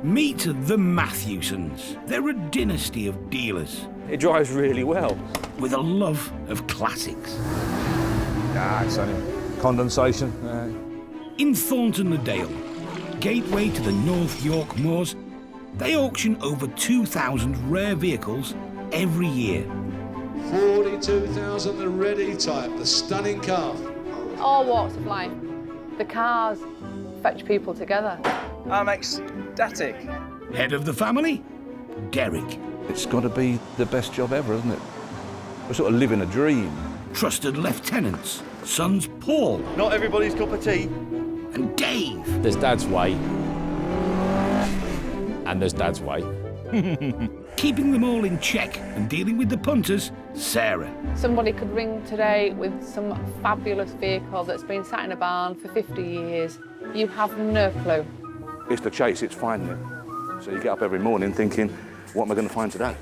Meet the Mathewsons. They're a dynasty of dealers. It drives really well. With a love of classics. It's only condensation. In Thornton-le-Dale, gateway to the North York Moors, they auction over 2,000 rare vehicles every year. 42,000, the red E-Type, the stunning car. All walks of life. The cars fetch people together. I'm ecstatic. Head of the family, Derek. It's got to be the best job ever, isn't it? We're sort of living a dream. Trusted lieutenants, sons Paul. Not everybody's cup of tea. And Dave. There's Dad's way. And there's Dad's way. Keeping them all in check and dealing with the punters, Sarah. Somebody could ring today with some fabulous vehicle that's been sat in a barn for 50 years. You have no clue. It's the chase, it's finding it. So you get up every morning thinking, what am I going to find today?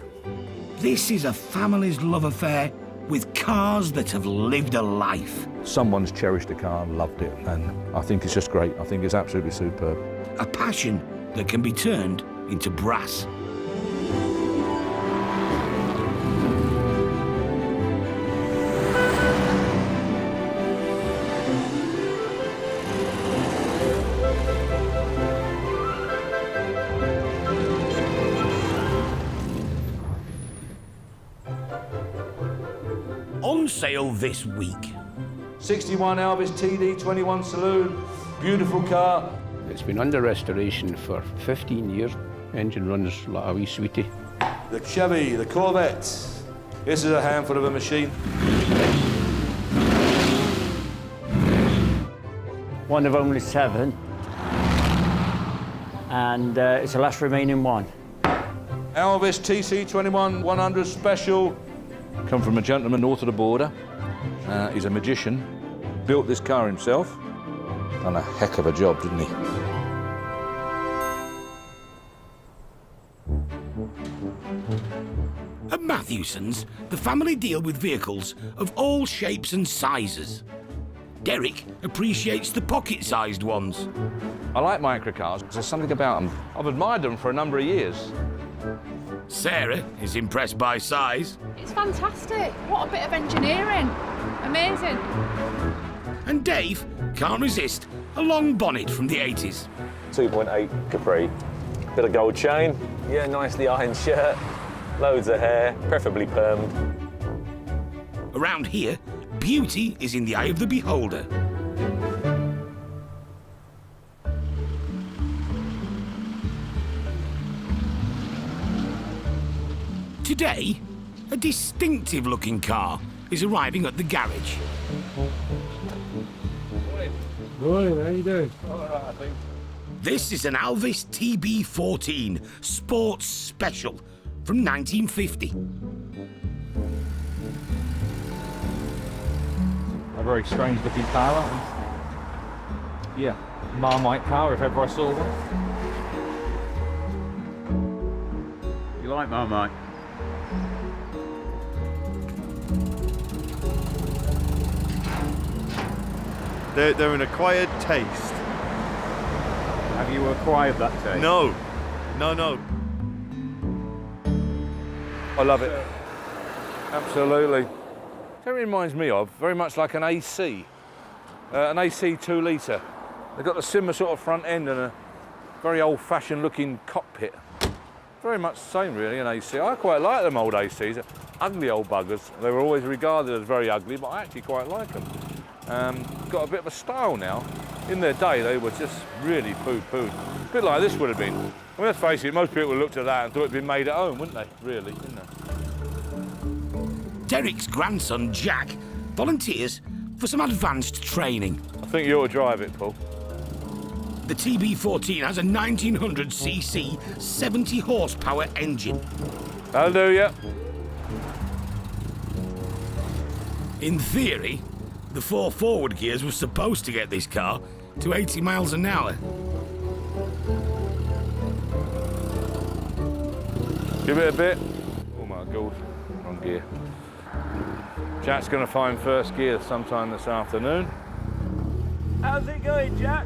This is a family's love affair with cars that have lived a life. Someone's cherished a car and loved it, and I think it's just great. I think it's absolutely superb. A passion that can be turned into brass. On sale this week. 61 Alvis TD21 Saloon, beautiful car. It's been under restoration for 15 years. Engine runs like a wee sweetie. The Chevy, the Corvette. This is a handful of a machine. One of only 7. And it's the last remaining one. Alvis TC21 100 Special. Come from a gentleman north of the border. He's a magician. Built this car himself. Done a heck of a job, didn't he? At Mathewsons, the family deal with vehicles of all shapes and sizes. Derek appreciates the pocket-sized ones. I like microcars. There's something about them. I've admired them for a number of years. Sarah is impressed by size. It's fantastic. What a bit of engineering. Amazing. And Dave can't resist a long bonnet from the 80s. 2.8 Capri. Bit of gold chain. Yeah, nicely ironed shirt. Loads of hair, preferably permed. Around here, beauty is in the eye of the beholder. Today, a distinctive-looking car is arriving at the garage. Morning, how you doing? All right, I think. This is an Alvis TB14 Sports Special from 1950. A very strange looking car. Yeah, Marmite car if ever I saw one. You like Marmite? They're an acquired taste. Have you acquired that taste? No. I love it. Absolutely. It reminds me of very much like an AC. An AC 2 litre. They've got the similar sort of front end and a very old-fashioned looking cockpit. Very much the same, really, an AC. I quite like them old ACs. Ugly old buggers. They were always regarded as very ugly, but I actually quite like them. Got a bit of a style now. In their day, they were just really poo-pooed. A bit like this would have been. I mean, let's face it, most people would looked at that and thought it'd been made at home, wouldn't they? Really, didn't they? Derek's grandson, Jack, volunteers for some advanced training. I think you ought to drive it, Paul. The TB14 has a 1900cc 70 horsepower engine. That'll do, yeah. In theory, the 4 forward gears were supposed to get this car to 80 miles an hour. Give it a bit. Oh my God, wrong gear. Jack's going to find first gear sometime this afternoon. How's it going, Jack?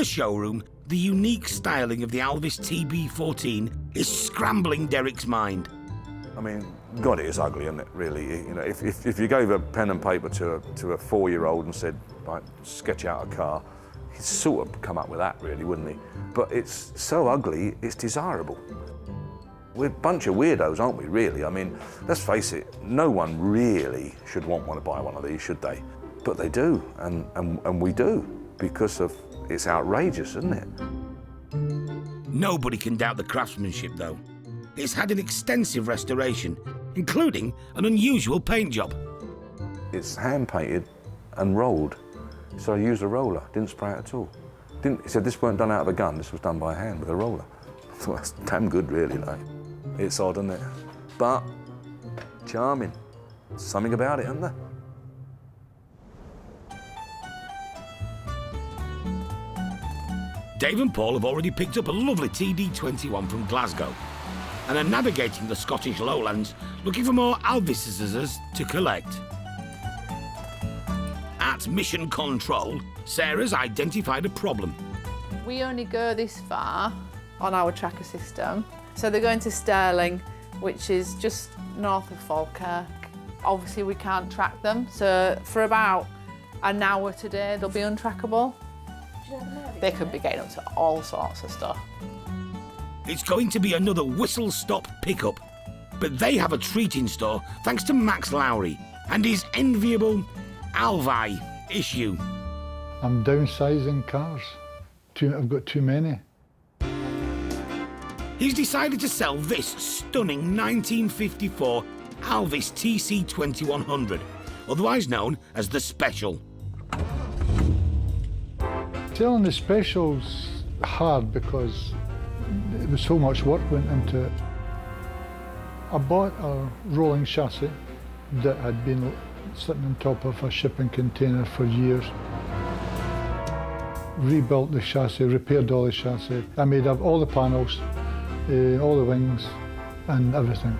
the showroom, the unique styling of the Alvis TB14 is scrambling Derek's mind. I mean, God, it is ugly, isn't it, really? You know, if you gave a pen and paper to a 4-year-old and said, like, sketch out a car, he'd sort of come up with that, really, wouldn't he? But it's so ugly, it's desirable. We're a bunch of weirdos, aren't we, really? I mean, let's face it, no one really should want to buy one of these, should they? But they do, and we do, because of it's outrageous, isn't it? Nobody can doubt the craftsmanship, though. It's had an extensive restoration, including an unusual paint job. It's hand-painted and rolled, so I used a roller, didn't spray it at all. He said this weren't done out of a gun, this was done by hand with a roller. I thought, that's damn good, really, like. It's odd, isn't it? But charming. Something about it, isn't there? Dave and Paul have already picked up a lovely TD21 from Glasgow and are navigating the Scottish lowlands looking for more Alvises to collect. At Mission Control, Sarah's identified a problem. We only go this far on our tracker system. So they're going to Stirling, which is just north of Falkirk. Obviously we can't track them, so for about an hour today they'll be untrackable. They could be getting up to all sorts of stuff. It's going to be another whistle-stop pickup, but they have a treat in store thanks to Max Lowry and his enviable Alvi issue. I'm downsizing cars. I've got too many. He's decided to sell this stunning 1954 Alvis TC2100, otherwise known as the Special. Selling the Special's hard because there was so much work went into it. I bought a rolling chassis that had been sitting on top of a shipping container for years. Rebuilt the chassis, repaired all the chassis. I made up all the panels, all the wings and everything.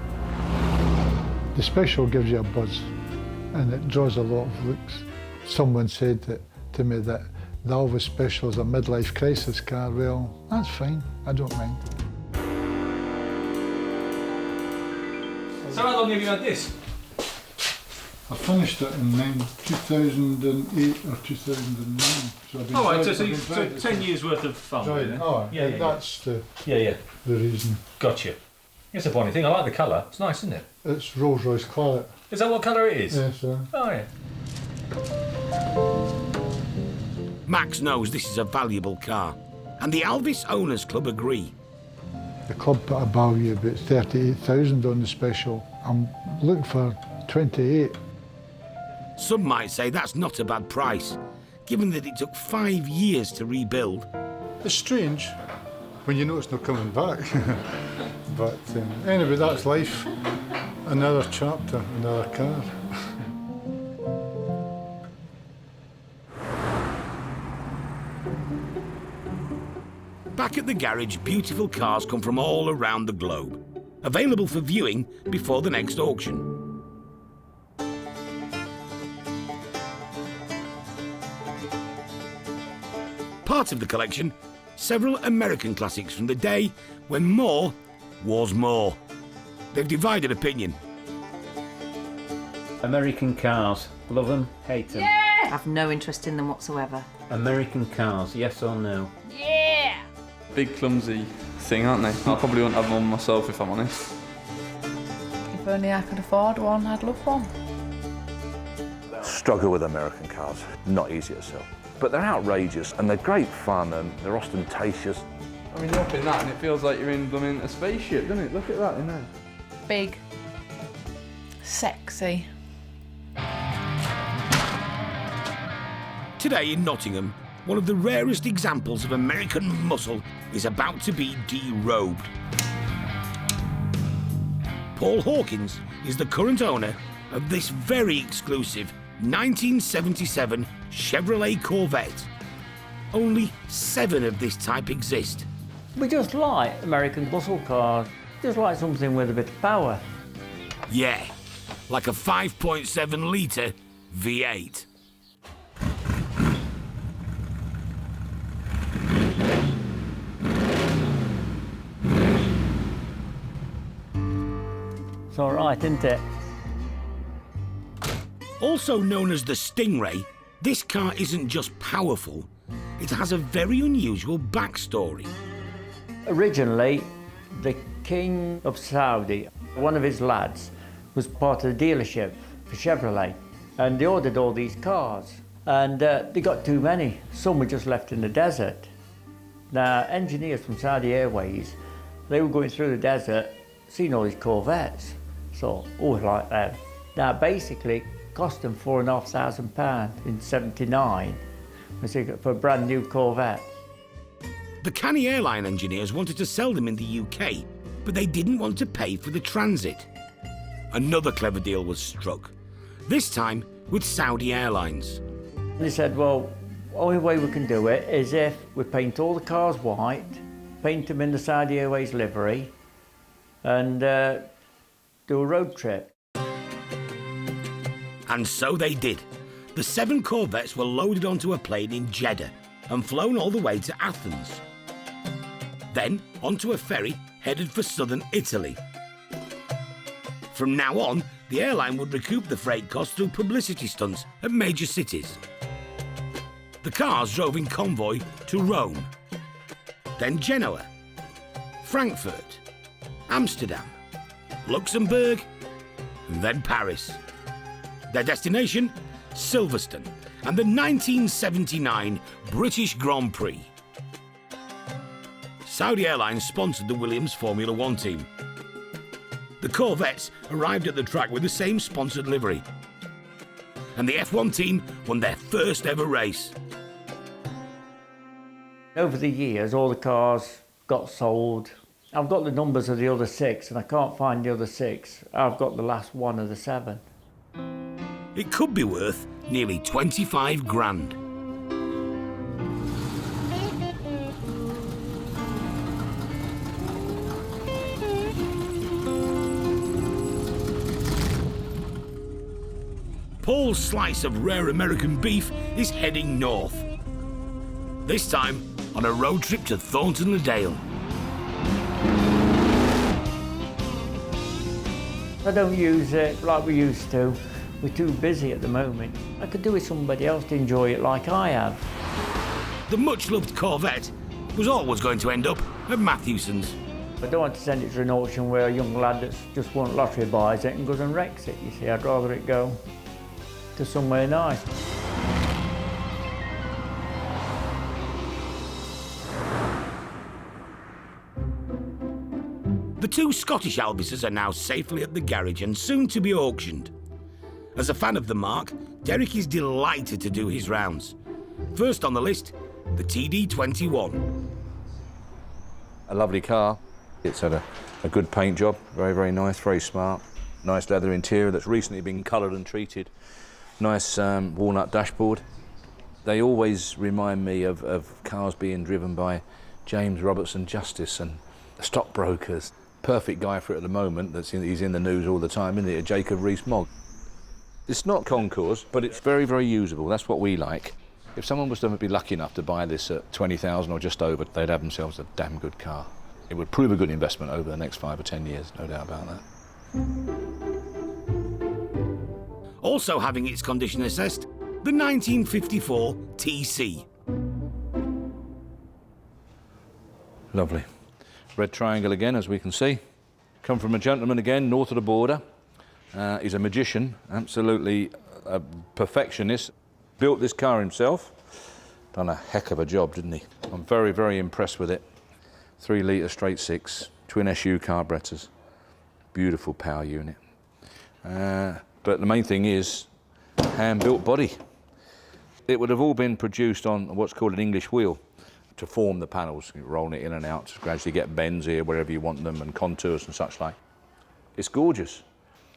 The Special gives you a buzz and it draws a lot of looks. Someone said to me that the Alvis Special is a midlife crisis car. Well, that's fine, I don't mind. So how long have you had this? I finished it in 2008 or 2009. So I've been Right, driving, so 10 years worth of fun. driving. Really. Oh, Yeah, that's the reason. Gotcha. It's a funny thing. I like the colour. It's nice, isn't it? It's Rolls Royce Claret. Is that what colour it is? Yeah, sir. Oh yeah. Max knows this is a valuable car, and the Alvis Owners Club agree. The club put a value about 38,000 on the Special. I'm looking for 28. Some might say that's not a bad price, given that it took 5 years to rebuild. It's strange when you know it's not coming back. But anyway, that's life. Another chapter, another car. Back at the garage, beautiful cars come from all around the globe, available for viewing before the next auction. Part of the collection, several American classics from the day when more was more. They've divided opinion. American cars. Love them, hate them. I have no interest in them whatsoever. American cars, yes or no? Yeah! Big clumsy thing, aren't they? I probably wouldn't have one myself if I'm honest. If only I could afford one, I'd love one. Struggle with American cars, not easy to sell. But they're outrageous and they're great fun and they're ostentatious. I mean, you're up in that and it feels like you're in blooming a spaceship, doesn't it? Look at that in there. Big. Sexy. Today in Nottingham, one of the rarest examples of American muscle is about to be derobed. Paul Hawkins is the current owner of this very exclusive 1977 Chevrolet Corvette. Only 7 of this type exist. We just like American muscle cars. Just like something with a bit of power. Yeah, like a 5.7 litre V8. all right, isn't it? Also known as the Stingray, this car isn't just powerful, it has a very unusual backstory. Originally, the King of Saudi, one of his lads, was part of the dealership for Chevrolet, and they ordered all these cars, and they got too many. Some were just left in the desert. Now, engineers from Saudi Airways, they were going through the desert, seeing all these Corvettes. So, like that. Now, basically, cost them £4,500 in '79 for a brand new Corvette. The canny airline engineers wanted to sell them in the UK, but they didn't want to pay for the transit. Another clever deal was struck, this time with Saudi Airlines. They said, well, the only way we can do it is if we paint all the cars white, paint them in the Saudi Airways livery, and do a road trip. And so they did. The 7 Corvettes were loaded onto a plane in Jeddah and flown all the way to Athens. Then onto a ferry headed for southern Italy. From now on, the airline would recoup the freight costs through publicity stunts at major cities. The cars drove in convoy to Rome, then Genoa, Frankfurt, Amsterdam, Luxembourg, and then Paris. Their destination, Silverstone, and the 1979 British Grand Prix. Saudi Airlines sponsored the Williams Formula One team. The Corvettes arrived at the track with the same sponsored livery. And the F1 team won their first ever race. Over the years, all the cars got sold. I've got the numbers of the other 6, and I can't find the other 6. I've got the last one of the 7. It could be worth nearly 25 grand. Paul's slice of rare American beef is heading north. This time on a road trip to Thornton-le-Dale. I don't use it like we used to. We're too busy at the moment. I could do with somebody else to enjoy it like I have. The much-loved Corvette was always going to end up at Mathewsons. I don't want to send it to an auction where a young lad that's just won lottery buys it and goes and wrecks it, you see. I'd rather it go to somewhere nice. The 2 Scottish Alvises are now safely at the garage and soon to be auctioned. As a fan of the marque, Derek is delighted to do his rounds. First on the list, the TD21. A lovely car. It's had a good paint job, very, very nice, very smart. Nice leather interior that's recently been coloured and treated. Nice walnut dashboard. They always remind me of cars being driven by James Robertson Justice and stockbrokers. Perfect guy for it at the moment. He's in the news all the time, isn't he? Jacob Rees-Mogg. It's not concours, but it's very, very usable. That's what we like. If someone was to be lucky enough to buy this at 20,000 or just over, they'd have themselves a damn good car. It would prove a good investment over the next 5 or 10 years, no doubt about that. Also having its condition assessed, the 1954 TC. Lovely. Red triangle again, as we can see. Come from a gentleman again, north of the border. He's a magician, absolutely a perfectionist. Built this car himself. Done a heck of a job, didn't he? I'm very, very impressed with it. 3 litre straight 6, twin SU carburetors. Beautiful power unit. But the main thing is, hand-built body. It would have all been produced on what's called an English wheel to form the panels, rolling it in and out, to gradually get bends here wherever you want them and contours and such like. It's gorgeous.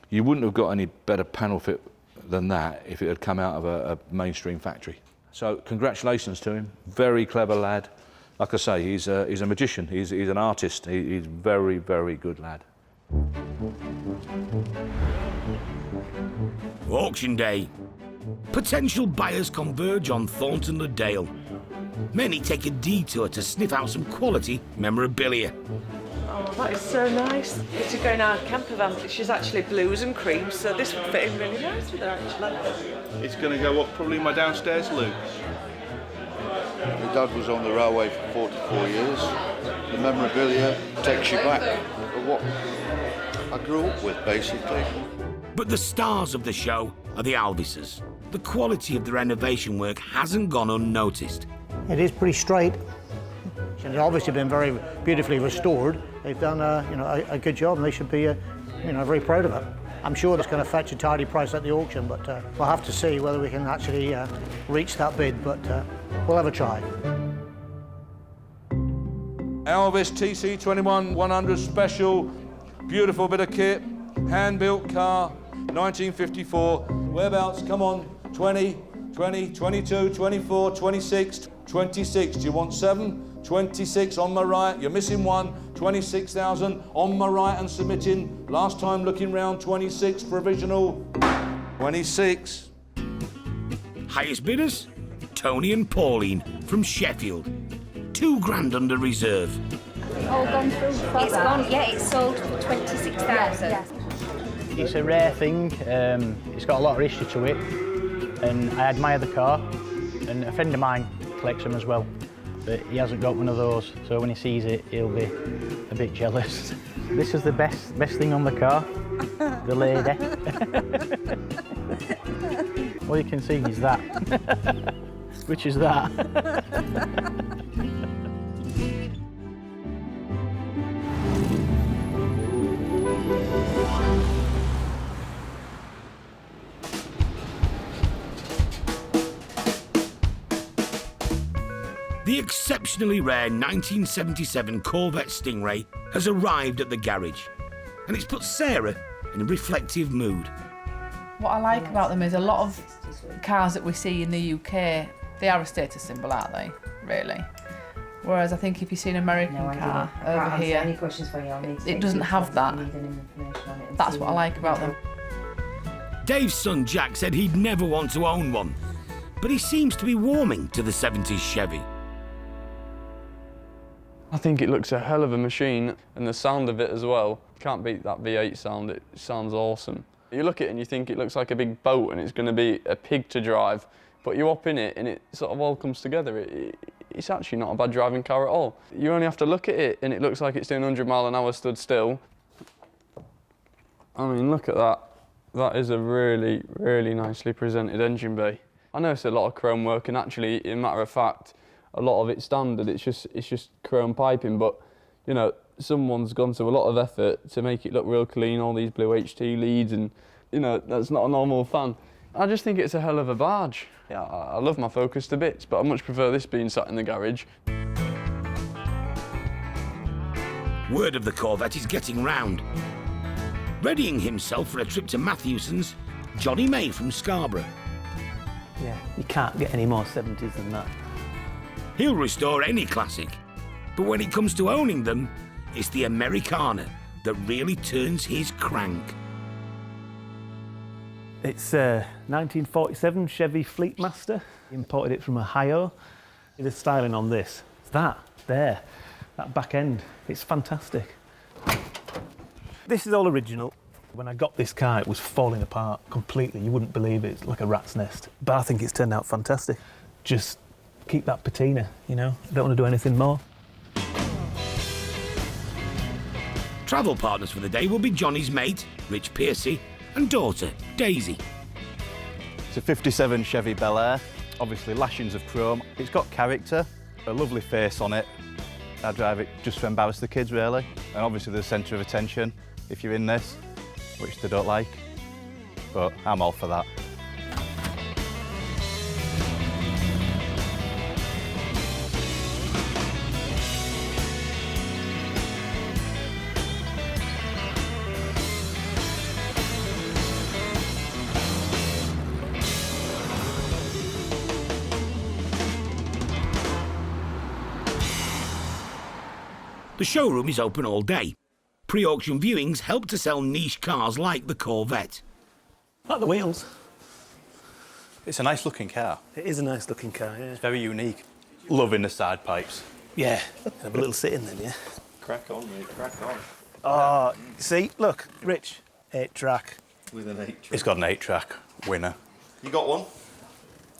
You wouldn't have got any better panel fit than that if it had come out of a mainstream factory. So congratulations to him, very clever lad. Like I say, he's a magician, he's an artist, he's very, very good lad. Auction day. Potential buyers converge on Thornton-le-Dale. Many take a detour to sniff out some quality memorabilia. Oh, that is so nice. To go in our camper van, she's actually blues and creams, so this would fit in really nice with her, actually. It's going to go up probably in my downstairs loo. My dad was on the railway for 44 years. The memorabilia takes you back to what I grew up with, basically. But the stars of the show are the Alvises. The quality of the renovation work hasn't gone unnoticed. It is pretty straight. It's obviously been very beautifully restored. They've done a good job, and they should be very proud of it. I'm sure that's going to fetch a tidy price at the auction, but we'll have to see whether we can actually reach that bid, but we'll have a try. Alvis TC21 100 special, beautiful bit of kit, hand-built car, 1954. Whereabouts? Come on, 20, 20, 22, 24, 26, 26. Do you want 7? 26 on my right, you're missing 1, 26,000 on my right and submitting. Last time looking round, 26, provisional, 26. Highest bidders? Tony and Pauline from Sheffield. £2,000 under reserve. All gone through? It's gone, yeah, it's sold for 26,000. Yeah. It's a rare thing, it's got a lot of history to it, and I admire the car, and a friend of mine collects them as well, but he hasn't got one of those, so when he sees it, he'll be a bit jealous. This is the best thing on the car, the lady. All you can see is that, which is that. The exceptionally rare 1977 Corvette Stingray has arrived at the garage, and it's put Sarah in a reflective mood. What I like about them is a lot of cars that we see in the UK, they are a status symbol, aren't they, really? Whereas I think if you see an American car over here, any questions for you, it doesn't have that. That's what I like about them. Dave's son Jack said he'd never want to own one, but he seems to be warming to the 70s Chevy. I think it looks a hell of a machine, and the sound of it as well. Can't beat that V8 sound, it sounds awesome. You look at it and you think it looks like a big boat and it's going to be a pig to drive, but you hop in it and it sort of all comes together. It's actually not a bad driving car at all. You only have to look at it and it looks like it's doing 100 mile an hour stood still. I mean, look at that. That is a really, really nicely presented engine bay. I know it's a lot of chrome work, and actually, in matter of fact, a lot of it's standard. It's just chrome piping, but you know, someone's gone to a lot of effort to make it look real clean. All these blue HT leads, and you know, that's not a normal fan. I just think it's a hell of a barge. Yeah, I love my Focus to bits, but I much prefer this being sat in the garage. Word of the Corvette is getting round. Readying himself for a trip to Mathewsons, Johnny May from Scarborough. Yeah, you can't get any more 70s than that. He'll restore any classic, but when it comes to owning them, it's the Americana that really turns his crank. It's a 1947 Chevy Fleetmaster. Imported it from Ohio. The styling on this, that back end, it's fantastic. This is all original. When I got this car, it was falling apart completely. You wouldn't believe it. It's like a rat's nest. But I think it's turned out fantastic. Just keep that patina, you know? I don't want to do anything more. Travel partners for the day will be Johnny's mate, Rich Piercy, and daughter, Daisy. It's a 57 Chevy Bel Air. Obviously lashings of chrome. It's got character, a lovely face on it. I drive it just to embarrass the kids, really. And obviously the centre of attention if you're in this, which they don't like. But I'm all for that. The showroom is open all day. Pre-auction viewings help to sell niche cars like the Corvette. Like the wheels. It's a nice looking car. It is a nice looking car, yeah. It's very unique. Loving the side pipes. Yeah, have a little sit in then, yeah. Crack on, mate, crack on. Oh, see, look, Rich, 8-track. With an 8-track. It's got an 8-track winner. You got one?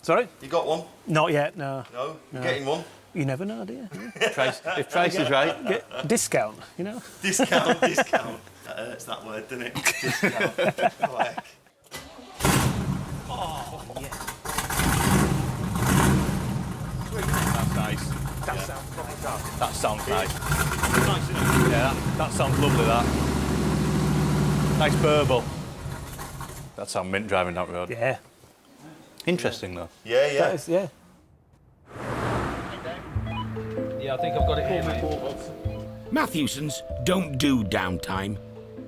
Sorry? You got one? Not yet, no. No? You're getting one? You never know, do you? If price is right. Get discount, you know? Discount. That hurts, that word, doesn't it? Discount. Like. Oh, yeah. That's nice. That sounds proper car. That sounds nice. Nice, isn't it? Yeah, that sounds lovely, that. Nice burble. That sounds mint driving that road. Yeah. Interesting, though. Yeah, yeah. That is, yeah. Yeah, I think I've got it here, mate. Mathewsons don't do downtime,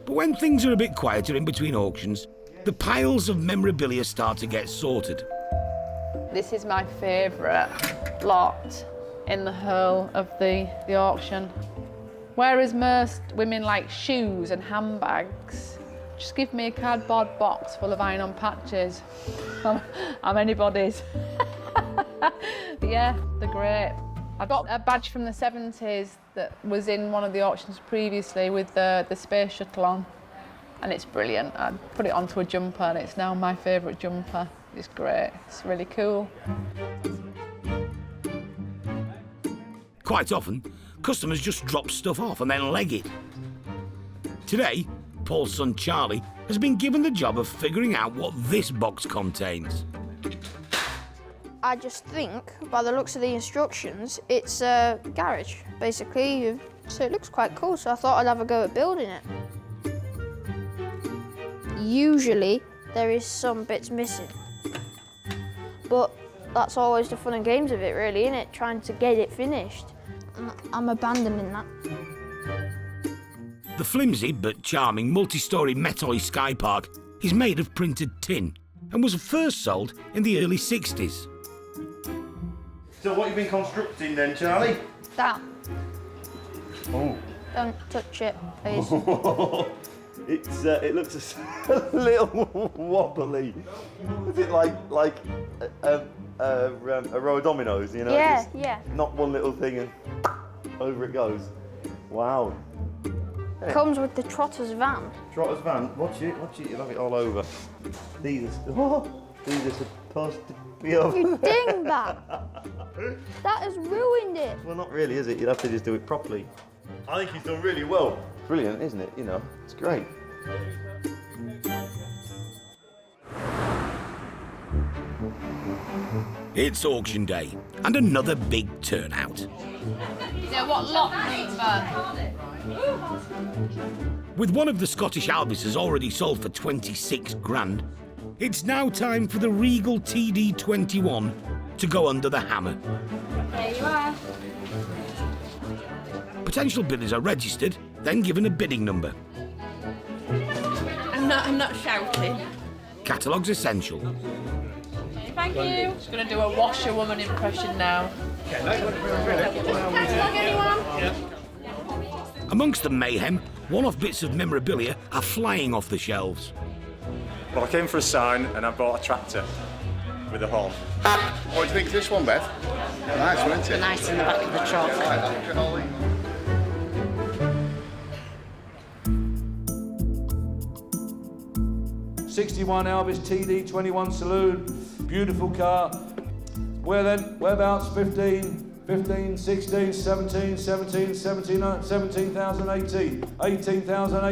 but when things are a bit quieter in between auctions, the piles of memorabilia start to get sorted. This is my favourite lot in the whole of the auction. Whereas most women like shoes and handbags, just give me a cardboard box full of iron-on patches. I'm anybody's. Yeah, they're great. I got a badge from the 70s that was in one of the auctions previously with the space shuttle on, and it's brilliant. I put it onto a jumper and it's now my favourite jumper. It's great, it's really cool. Quite often, customers just drop stuff off and then leg it. Today, Paul's son Charlie has been given the job of figuring out what this box contains. I just think, by the looks of the instructions, it's a garage, basically. So it looks quite cool, so I thought I'd have a go at building it. Usually, there is some bits missing. But that's always the fun and games of it, really, isn't it? Trying to get it finished. I'm abandoning that. The flimsy but charming multi-storey Metoy Sky Park is made of printed tin and was first sold in the early 60s. So what have you been constructing then, Charlie? That. Oh. Don't touch it, please. It looks a little wobbly. Is it like a row of dominoes, you know? Yeah, Just yeah. Not one little thing and over it goes. Wow. Comes with the Trotter's van. Trotter's van. Watch it. You'll have it all over. These are supposed to be over. You dingbat! That has ruined it. Well, not really, is it? You'd have to just do it properly. I think he's done really well. Brilliant, isn't it? You know, it's great. It's auction day and another big turnout. Yeah, what lot number? With one of the Scottish Alvises already sold for 26 grand, it's now time for the Regal TD21 to go under the hammer. There you are. Potential bidders are registered, then given a bidding number. I'm not shouting. Catalogue's essential. Thank you. Just going to do a washerwoman impression now. Catalogue anyone? Amongst the mayhem, one-off bits of memorabilia are flying off the shelves. Well, I came for a sign and I bought a tractor with a horn. What do you think of this one, Beth? Nice one, isn't it? Nice in the back of the truck. 61 Alvis TD21 Saloon, beautiful car. Where then? Whereabouts? 15, 16, 17, 17, 17, 17,000, 18, 18,000,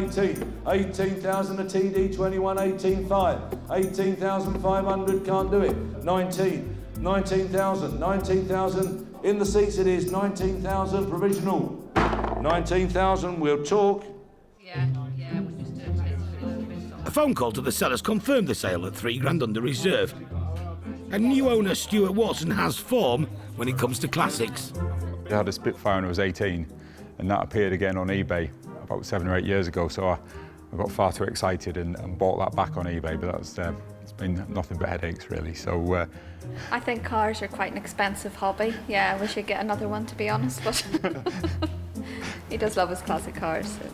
18,000 a TD21, 18,500, 18,500, can't do it, 19,000, in the seats it is, 19,000 provisional, 19,000, we'll talk. A phone call to the sellers confirmed the sale at 3 grand under reserve. And new owner Stuart Watson has form when it comes to classics. I had a Spitfire when I was 18, and that appeared again on eBay about 7 or 8 years ago, so I got far too excited and bought that back on eBay, but that's it's been nothing but headaches, really. So I think cars are quite an expensive hobby. Yeah, we should get another one, to be honest, but he does love his classic cars. So.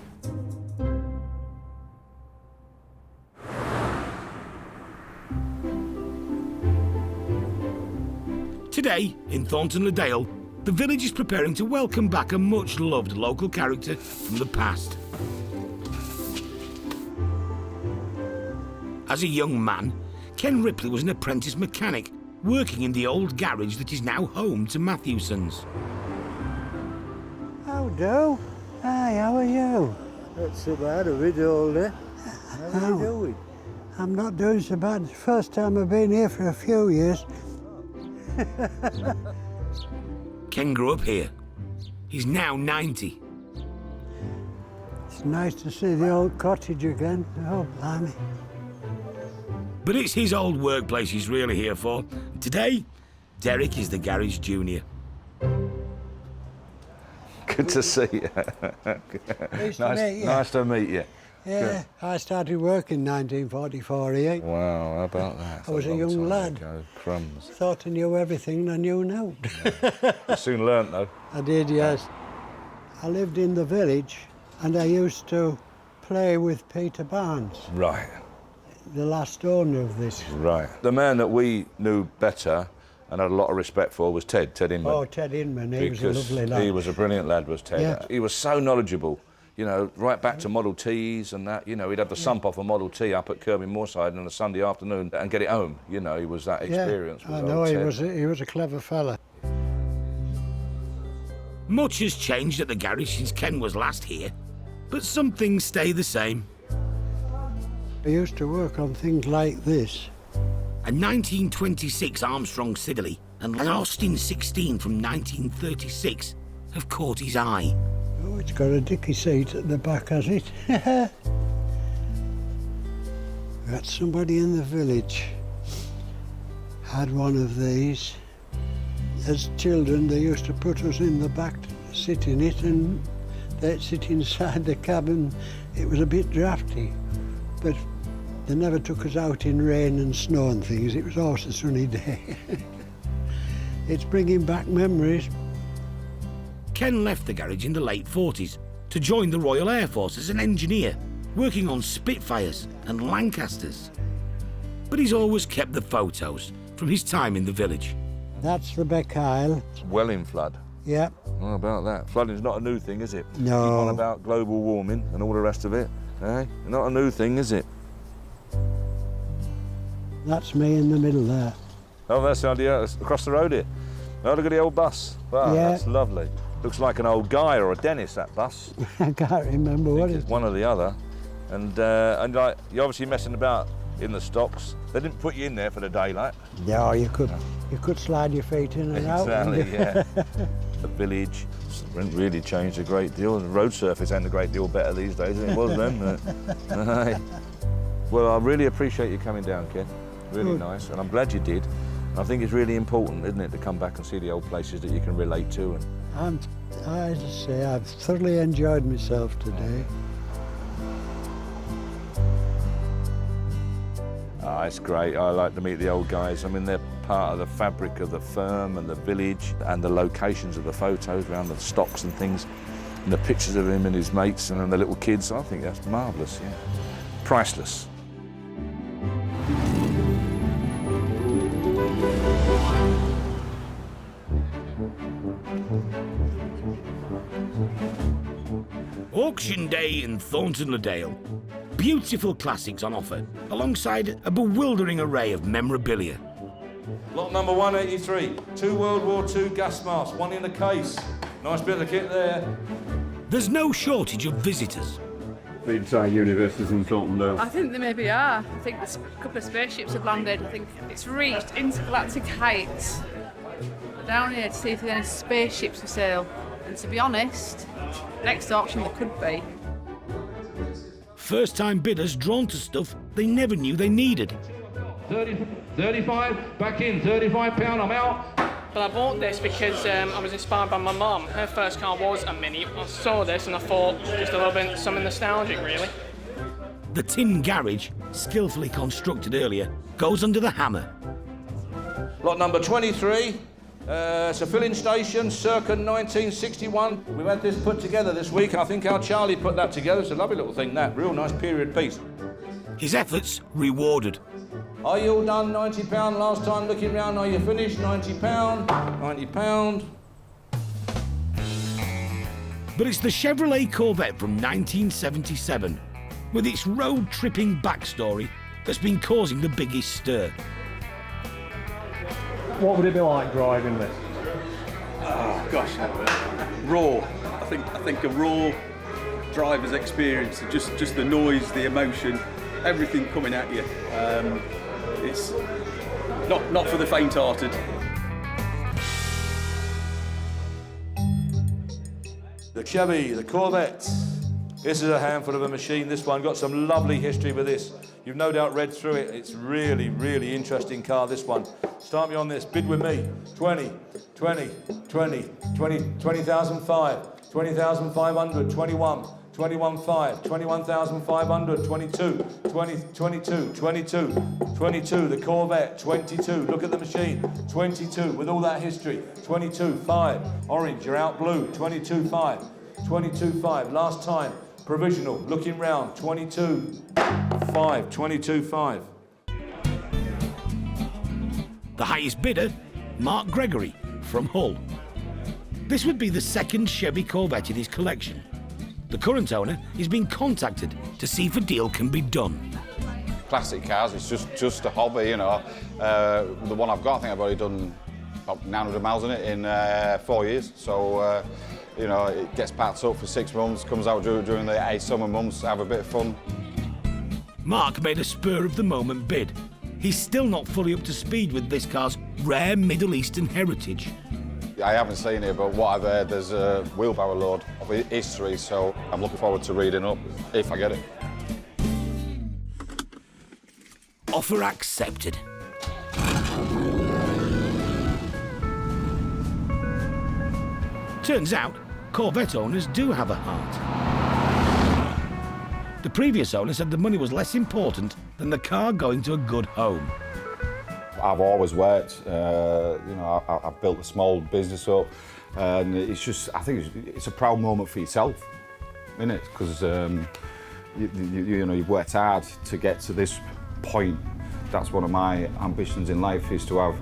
Today, in Thornton-le-Dale, the village is preparing to welcome back a much-loved local character from the past. As a young man, Ken Ripley was an apprentice mechanic working in the old garage that is now home to Mathewsons. How do? Hi, how are you? Not so bad, a bit older. How are you doing? I'm not doing so bad. It's the first time I've been here for a few years. Ken grew up here. He's now 90. It's nice to see the old cottage again. Oh, blimey. But it's his old workplace he's really here for. Today, Derek is the garage junior. Good to see you. Nice to meet you. Yeah, I started work in 1944 here. Wow, how about that? I was a young lad. Ago. Crumbs. Thought I knew everything I knew now. You soon learnt though. I did, yes. I lived in the village and I used to play with Peter Barnes. Right. The last owner of this. Right. The man that we knew better and had a lot of respect for was Ted Inman. Oh, Ted Inman, he was a lovely lad. He was a brilliant lad, was Ted. Yeah. He was so knowledgeable, you know, right back to Model Ts and that. You know, he'd have the sump off a Model T up at Kirby Moorside on a Sunday afternoon and get it home. You know, he was that experienced. Yeah, I know, he was a clever fella. Much has changed at the garage since Ken was last here, but some things stay the same. I used to work on things like this. A 1926 Armstrong Siddeley and an Austin 16 from 1936 have caught his eye. Oh, it's got a dicky seat at the back, has it? Got somebody in the village had one of these. As children, they used to put us in the back to sit in it, and they'd sit inside the cabin. It was a bit drafty, but they never took us out in rain and snow and things. It was always a sunny day. It's bringing back memories. Ken left the garage in the late 40s to join the Royal Air Force as an engineer, working on Spitfires and Lancasters. But he's always kept the photos from his time in the village. That's the Beck Isle. It's well in flood. Yep. How about that? Flooding's not a new thing, is it? No. Keep on about global warming and all the rest of it, eh? Not a new thing, is it? That's me in the middle there. Oh, that's the idea. It's across the road here. Oh, look at the old bus. Wow, Yeah. That's lovely. Looks like an old Guy or a Dennis, that bus. I can't remember what It's it's. one or the other. And like, you're obviously messing about in the stocks. They didn't put you in there for the daylight. No, you could slide your feet in and out. Exactly, yeah. The village hasn't really changed a great deal. The road surface ain't a great deal better these days than it was then. Aye. Well, I really appreciate you coming down, Ken. Really Good. nice, and I'm glad you did. I think it's really important, isn't it, to come back and see the old places that you can relate to. And I just say, I've thoroughly enjoyed myself today. It's great. I like to meet the old guys. I mean, they're part of the fabric of the firm and the village and the locations of the photos around the stocks and things, and the pictures of him and his mates and the little kids. I think that's marvellous, yeah. Priceless. Auction day in Thornton-le-Dale. Beautiful classics on offer, alongside a bewildering array of memorabilia. Lot number 183, 2 World War II gas masks, one in the case. Nice bit of kit there. There's no shortage of visitors. The entire universe is in Thornton-le-Dale. I think they maybe are. I think there's a couple of spaceships have landed. I think it's reached intergalactic heights. We're down here to see if there's any spaceships for sale. And to be honest, next auction there could be. First-time bidders drawn to stuff they never knew they needed. 35, back in, £35, I'm out. But I bought this because I was inspired by my mum. Her first car was a Mini. I saw this and I thought just a little bit something nostalgic, really. The tin garage, skillfully constructed earlier, goes under the hammer. Lot number 23. It's a filling station, circa 1961. We've had this put together this week. I think our Charlie put that together. It's a lovely little thing, that. Real nice period piece. His efforts rewarded. Are you all done? £90 last time looking round. Are you finished? £90. £90. But it's the Chevrolet Corvette from 1977, with its road-tripping backstory, that's been causing the biggest stir. What would it be like driving this? Oh gosh, raw. I think a raw driver's experience, just the noise, the emotion, everything coming at you. It's not for the faint-hearted. The Chevy, the Corvette. This is a handful of a machine, this one. Got some lovely history with this. You've no doubt read through it. It's really, really interesting car, this one. Start me on this, bid with me. 20, 20, 20, 20, 20,005, 20,500, 21, 21,500, 21,500, 22, 20, 22, 22, 22, the Corvette, 22, look at the machine, 22, with all that history, 22,500, orange, you're out blue, 22,500, 22,500, last time, provisional, looking round, 22,500, 22,500. The highest bidder, Mark Gregory from Hull. This would be the second Chevy Corvette in his collection. The current owner is being contacted to see if a deal can be done. Classic cars, it's just a hobby, you know. The one I've got, I think I've already done about 900 miles in it in 4 years. So, you know, it gets packed up for 6 months, comes out during the summer months, have a bit of fun. Mark made a spur-of-the-moment bid. He's still not fully up to speed with this car's rare Middle Eastern heritage. I haven't seen it, but what I've heard, there's a wheelbarrow load of history, so I'm looking forward to reading up, if I get it. Offer accepted. Turns out, Corvette owners do have a heart. The previous owner said the money was less important than the car going to a good home. I've always worked, you know, I've built a small business up, and it's just, I think it's a proud moment for yourself, isn't it? Because, you know, you've worked hard to get to this point. That's one of my ambitions in life, is to have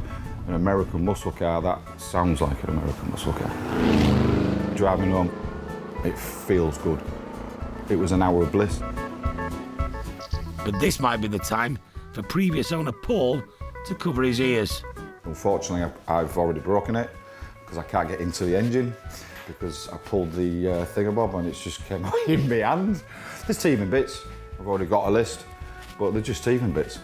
an American muscle car that sounds like an American muscle car. Driving home, it feels good. It was an hour of bliss. But this might be the time for previous owner Paul to cover his ears. Unfortunately, I've already broken it because I can't get into the engine because I pulled the thingamabob and it's just came out in my hand. There's teething bits. I've already got a list, but they're just teething bits.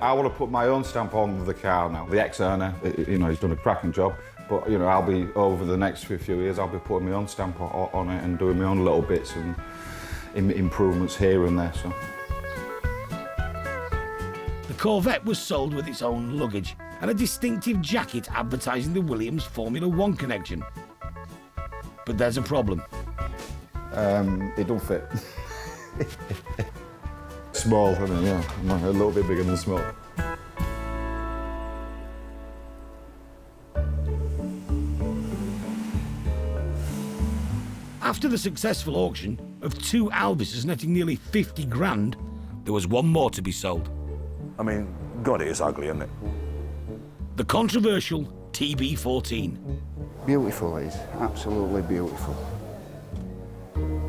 I want to put my own stamp on the car now. The ex-owner, you know, he's done a cracking job, but you know, I'll be, over the next few years, I'll be putting my own stamp on it and doing my own little bits and improvements here and there. So. The Corvette was sold with its own luggage and a distinctive jacket advertising the Williams Formula One connection. But there's a problem. It don't fit. Small, I mean, yeah, a little bit bigger than small. After the successful auction of 2 Alvises netting nearly 50 grand, there was one more to be sold. I mean, God, it is ugly, isn't it? The controversial TB14. Beautiful, it is. Absolutely beautiful.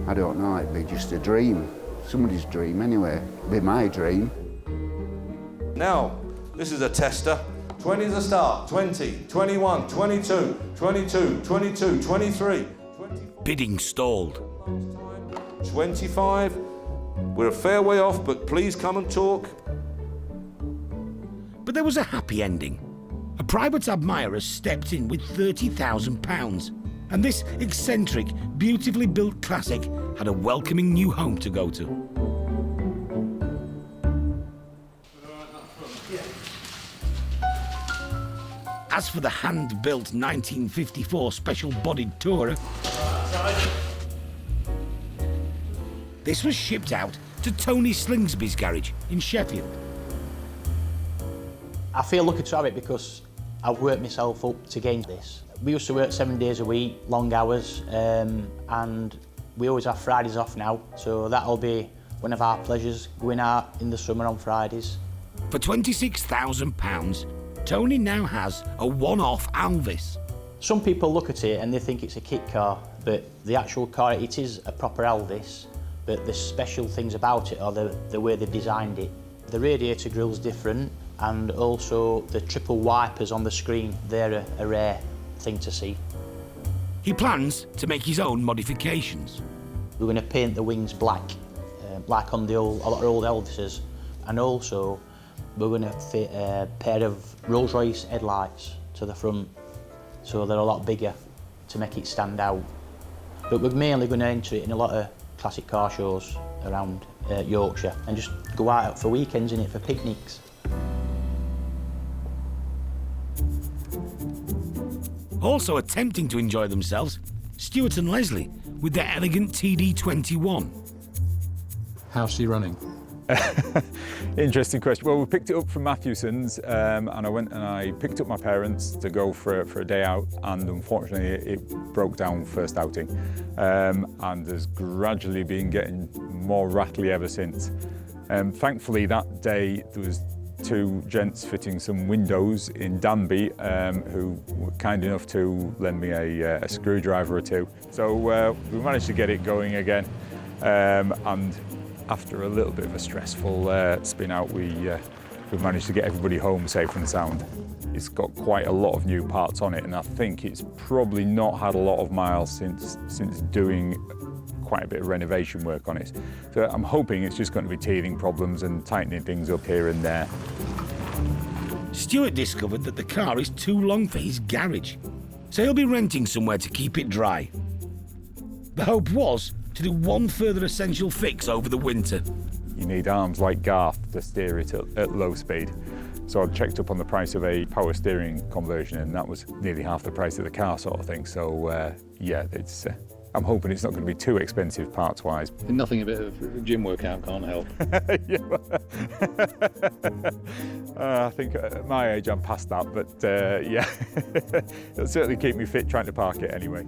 I don't know, it'd be just a dream. Somebody's dream anyway. It'd be my dream. Now, this is a tester. 20 is a start. 20, 21, 22, 22, 22, 23. 24. Bidding stalled. 25. We're a fair way off, but please come and talk. But there was a happy ending. A private admirer stepped in with £30,000, and this eccentric, beautifully built classic had a welcoming new home to go to. As for the hand-built 1954 special-bodied Tourer, this was shipped out to Tony Slingsby's garage in Sheffield. I feel lucky to have it because I've worked myself up to gain this. We used to work 7 days a week, long hours, and we always have Fridays off now, so that'll be one of our pleasures, going out in the summer on Fridays. For £26,000, Tony now has a one-off Alvis. Some people look at it and they think it's a kit car, But the actual car, it is a proper Alvis, but the special things about it are the way they've designed it. The radiator grill's different, and also the triple wipers on the screen, they're a rare thing to see. He plans to make his own modifications. We're going to paint the wings black, like on a lot of old Elvises, and also we're going to fit a pair of Rolls-Royce headlights to the front, so they're a lot bigger to make it stand out. But we're mainly going to enter it in a lot of classic car shows around Yorkshire and just go out for weekends in it for picnics. Also attempting to enjoy themselves, Stuart and Leslie with their elegant TD21. How's she running? Interesting question. Well, we picked it up from Mathewsons, and I went and I picked up my parents to go for a day out, and unfortunately it broke down first outing, and has gradually been getting more rattly ever since. Thankfully that day there was two gents fitting some windows in Danby who were kind enough to lend me a screwdriver or two. So we managed to get it going again, and after a little bit of a stressful spin out, we managed to get everybody home safe and sound. It's got quite a lot of new parts on it, and I think it's probably not had a lot of miles since doing quite a bit of renovation work on it. So I'm hoping it's just going to be teething problems and tightening things up here and there. Stuart discovered that the car is too long for his garage, so he'll be renting somewhere to keep it dry. The hope was to do one further essential fix over the winter. You need arms like Garth to steer it at low speed. So I checked up on the price of a power steering conversion, and that was nearly half the price of the car sort of thing. So yeah, I'm hoping it's not going to be too expensive parts-wise. Nothing a bit of gym workout can't help. I think at my age I'm past that, but yeah, it'll certainly keep me fit trying to park it anyway.